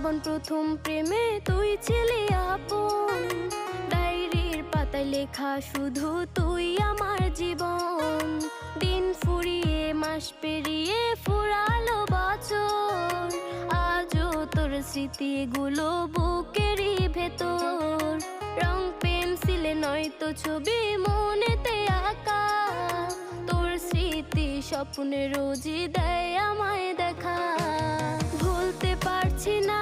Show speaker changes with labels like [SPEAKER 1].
[SPEAKER 1] জীবন প্রথম প্রেমে তুই ছিলি আপন, ডায়েরির পাতায় লেখা শুধু তুই আমার জীবন। দিন ফুরিয়ে মাস পেরিয়ে ফুরালো বছর, আজও তোর স্মৃতিগুলো বুকেরই ভেতর। রং পেন্সিলে নয়তো ছবি মনেতে আঁকা, তোর স্মৃতি স্বপ্নে রোজই দেয় আমায় দেখা। ভুলতে পারছি না